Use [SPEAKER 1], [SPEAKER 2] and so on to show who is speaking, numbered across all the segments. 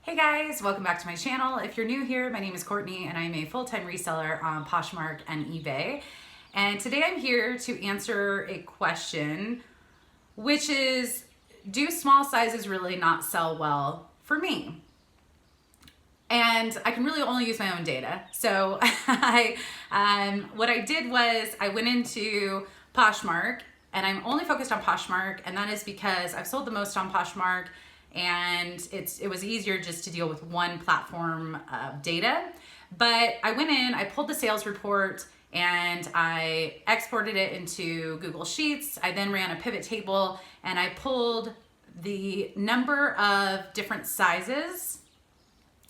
[SPEAKER 1] Hey guys, welcome back to my channel. If you're new here, my name is Courtney and I'm a full-time reseller on Poshmark and eBay. And today I'm here to answer a question, which is, do small sizes really not sell well for me? And I can really only use my own data. So what I did was I went into Poshmark, and I'm only focused on Poshmark, and that is because I've sold the most on Poshmark, and it was easier just to deal with one platform data. But I went in, I pulled the sales report, and I exported it into Google Sheets. I then ran a pivot table, and I pulled the number of different sizes,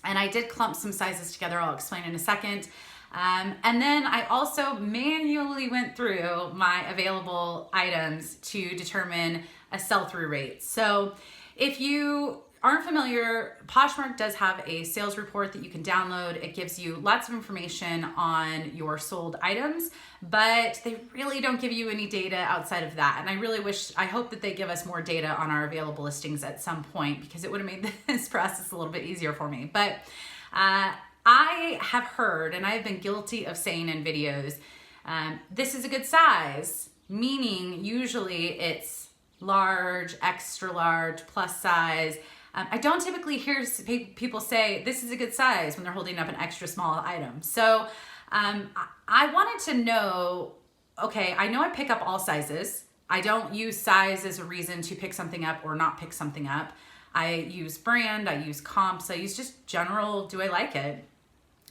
[SPEAKER 1] and I did clump some sizes together. I'll explain in a second. And then I also manually went through my available items to determine a sell-through rate. So if you aren't familiar, Poshmark does have a sales report that you can download. It gives you lots of information on your sold items, but they really don't give you any data outside of that. And I hope that they give us more data on our available listings at some point, because it would have made this process a little bit easier for me. But I have heard, and I've been guilty of saying in videos, this is a good size, meaning usually it's large, extra large, plus size. I don't typically hear people say this is a good size when they're holding up an extra small item. So I wanted to know, okay, I know I pick up all sizes. I don't use size as a reason to pick something up or not pick something up. I use brand, I use comps, I use just general, do I like it?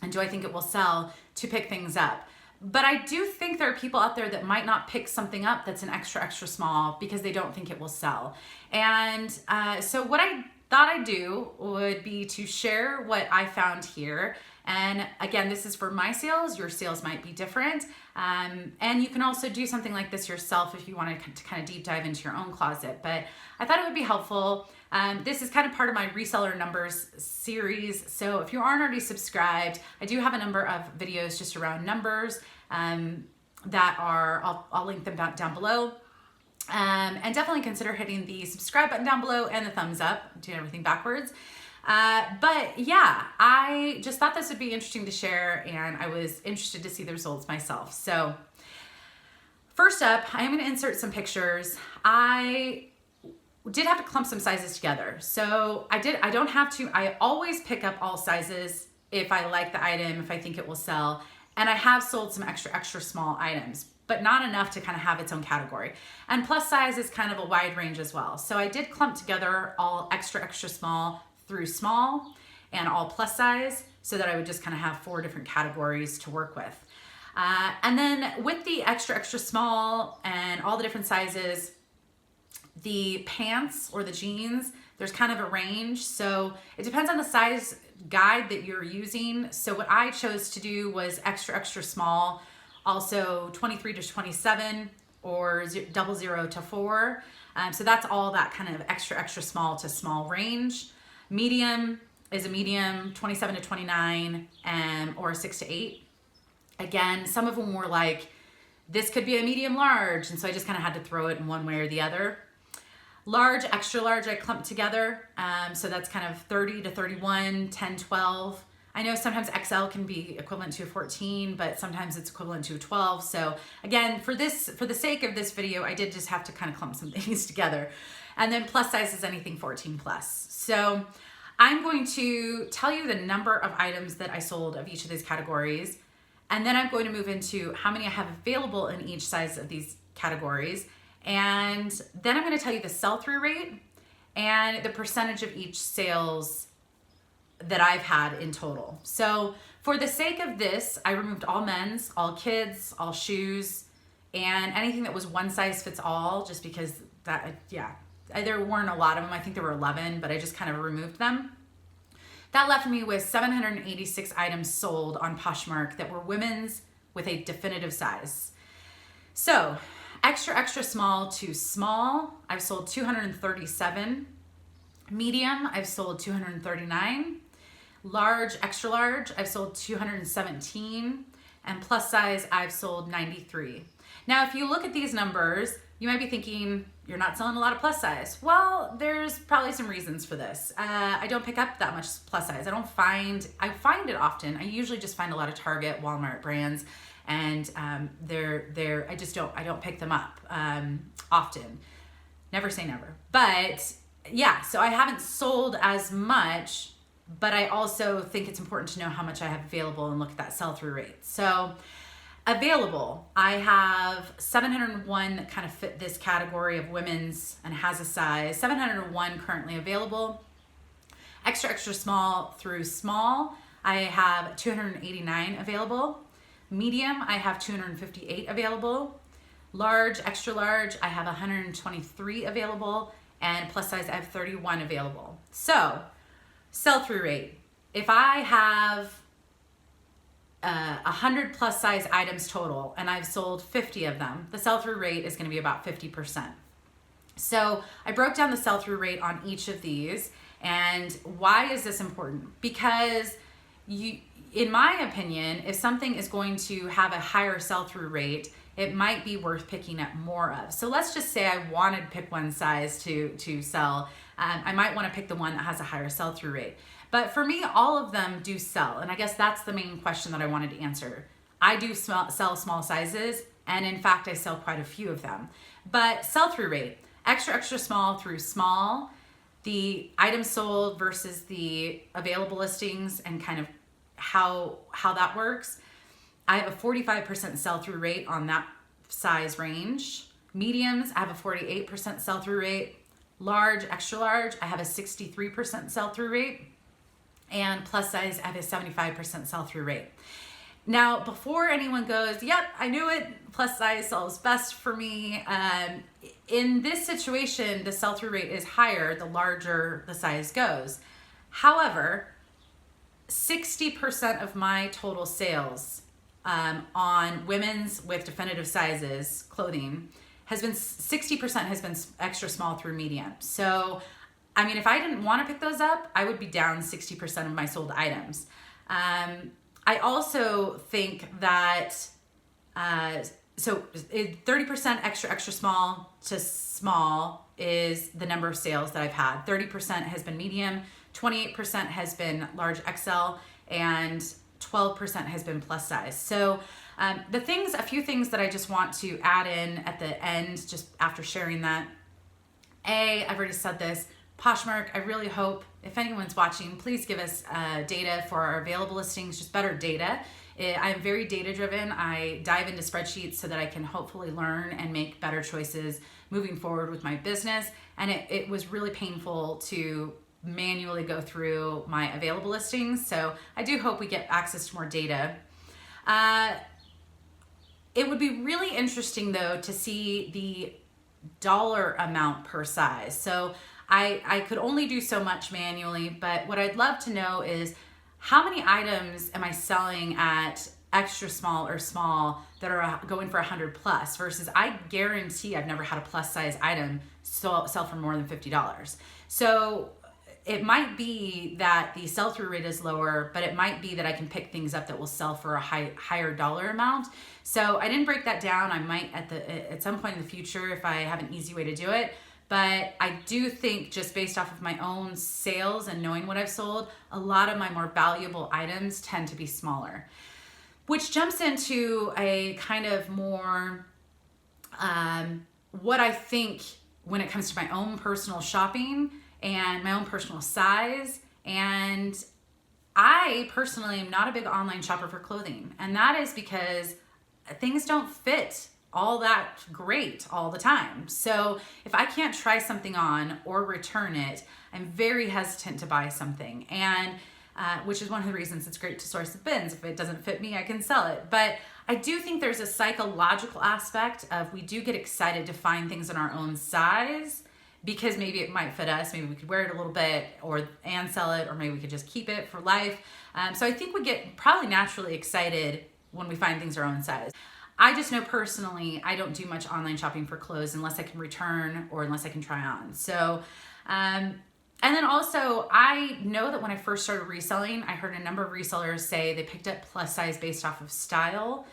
[SPEAKER 1] And do I think it will sell to pick things up? But I do think there are people out there that might not pick something up that's an extra, extra small because they don't think it will sell. And so what I thought I'd do would be to share what I found here. And again, this is for my sales. Your sales might be different. And you can also do something like this yourself if you want to kind of deep dive into your own closet. But I thought it would be helpful. This is kind of part of my reseller numbers series. So if you aren't already subscribed, I do have a number of videos just around numbers that I'll link them down below. And definitely consider hitting the subscribe button down below and the thumbs up. I'm doing everything backwards. But yeah, I just thought this would be interesting to share, and I was interested to see the results myself. So first up, I am going to insert some pictures. I did have to clump some sizes together. So I don't have to. I always pick up all sizes if I like the item, if I think it will sell. And I have sold some extra small items, but not enough to kind of have its own category. And plus size is kind of a wide range as well. So I did clump together all extra small through small and all plus size, so that I would just kind of have 4 different categories to work with. And then with the extra small and all the different sizes, the pants or the jeans, there's kind of a range. So it depends on the size guide that you're using. So what I chose to do was extra small, also 23 to 27 or 00 to 4. So that's all that kind of extra small to small range. Medium is a medium, 27 to 29, or 6 to 8. Again, some of them were like, this could be a medium large. And so I just kind of had to throw it in one way or the other. Large, extra large, I clumped together. So that's kind of 30 to 31, 10, 12. I know sometimes XL can be equivalent to a 14, but sometimes it's equivalent to a 12. So again, for the sake of this video, I did just have to kind of clump some things together. And then plus size is anything 14 plus. So I'm going to tell you the number of items that I sold of each of these categories. And then I'm going to move into how many I have available in each size of these categories. And then I'm going to tell you the sell-through rate and the percentage of each sales that I've had in total. So for the sake of this, I removed all men's, all kids, all shoes, and anything that was one size fits all, just because there weren't a lot of them. I think there were 11, but I just kind of removed them. That left me with 786 items sold on Poshmark that were women's with a definitive size. So extra small to small, I've sold 237. Medium, I've sold 239. Large, extra large, I've sold 217. And plus size, I've sold 93. Now, if you look at these numbers, you might be thinking, you're not selling a lot of plus size. Well, there's probably some reasons for this. I don't pick up that much plus size. I find it often. I usually just find a lot of Target, Walmart brands, and I don't pick them up often. Never say never. But yeah, so I haven't sold as much, but I also think it's important to know how much I have available and look at that sell-through rate. So available, I have 701 that kind of fit this category of women's and has a size. 701 currently available. Extra, extra small through small, I have 289 available. Medium, I have 258 available. Large, extra large, I have 123 available. And plus size, I have 31 available. So, sell-through rate. If I have 100 plus size items total and I've sold 50 of them, the sell-through rate is going to be about 50%. So I broke down the sell-through rate on each of these. And why is this important? Because in my opinion, if something is going to have a higher sell-through rate, it might be worth picking up more of. So let's just say I wanted to pick one size to sell. I might want to pick the one that has a higher sell-through rate. But for me, all of them do sell. And I guess that's the main question that I wanted to answer. I do sell small sizes, and in fact, I sell quite a few of them. But sell-through rate, extra, extra small through small, the items sold versus the available listings and kind of how that works. I have a 45% sell-through rate on that size range. Mediums, I have a 48% sell-through rate. Large, extra large, I have a 63% sell-through rate. And plus size, I have a 75% sell-through rate. Now, before anyone goes, yep, I knew it, plus size sells best for me. In this situation, the sell-through rate is higher the larger the size goes. However, 60% of my total sales on women's with definitive sizes clothing has been 60% has been extra small through medium. So, I mean, if I didn't want to pick those up, I would be down 60% of my sold items. I also think that 30% extra small to small is the number of sales that I've had. 30% has been medium, 28% has been large XL, and 12% has been plus size. So a few things that I just want to add in at the end, just after sharing that. I've already said this, Poshmark, I really hope, if anyone's watching, please give us data for our available listings, just better data. I'm very data driven. I dive into spreadsheets so that I can hopefully learn and make better choices moving forward with my business. And it was really painful to manually go through my available listings. So I do hope we get access to more data. It would be really interesting though to see the dollar amount per size. So I could only do so much manually, but what I'd love to know is how many items am I selling at extra small or small that are going for 100 plus versus I guarantee I've never had a plus size item sell for more than $50. So it might be that the sell-through rate is lower, but it might be that I can pick things up that will sell for a higher dollar amount. So I didn't break that down. I might at some point in the future if I have an easy way to do it. But I do think just based off of my own sales and knowing what I've sold, a lot of my more valuable items tend to be smaller. Which jumps into a kind of more what I think when it comes to my own personal shopping and my own personal size. And I personally am not a big online shopper for clothing. And that is because things don't fit all that great all the time. So if I can't try something on or return it, I'm very hesitant to buy something. And which is one of the reasons it's great to source the bins. If it doesn't fit me, I can sell it. But I do think there's a psychological aspect of we do get excited to find things in our own size because maybe it might fit us. Maybe we could wear it a little bit and sell it, or maybe we could just keep it for life. So I think we get probably naturally excited when we find things our own size. I just know personally, I don't do much online shopping for clothes unless I can return or unless I can try on. So, and then also I know that when I first started reselling, I heard a number of resellers say they picked up plus size based off of style.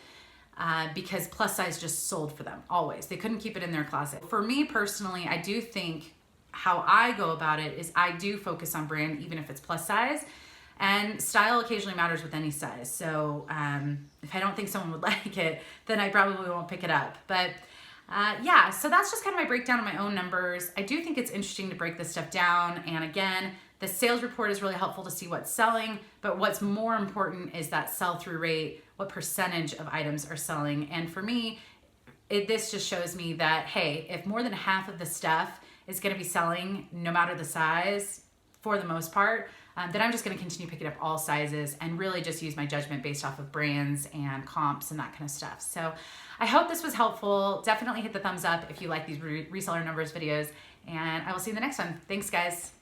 [SPEAKER 1] because plus size just sold for them always. They couldn't keep it in their closet. For me personally, I do think how I go about it is I do focus on brand, even if it's plus size. And style occasionally matters with any size. So if I don't think someone would like it, then I probably won't pick it up. But yeah, so that's just kind of my breakdown of my own numbers. I do think it's interesting to break this stuff down. And again, the sales report is really helpful to see what's selling, but what's more important is that sell-through rate, what percentage of items are selling. And for me, this just shows me that, hey, if more than half of the stuff is gonna be selling, no matter the size, for the most part, then I'm just gonna continue picking up all sizes and really just use my judgment based off of brands and comps and that kind of stuff. So I hope this was helpful. Definitely hit the thumbs up if you like these reseller numbers videos, and I will see you in the next one. Thanks, guys.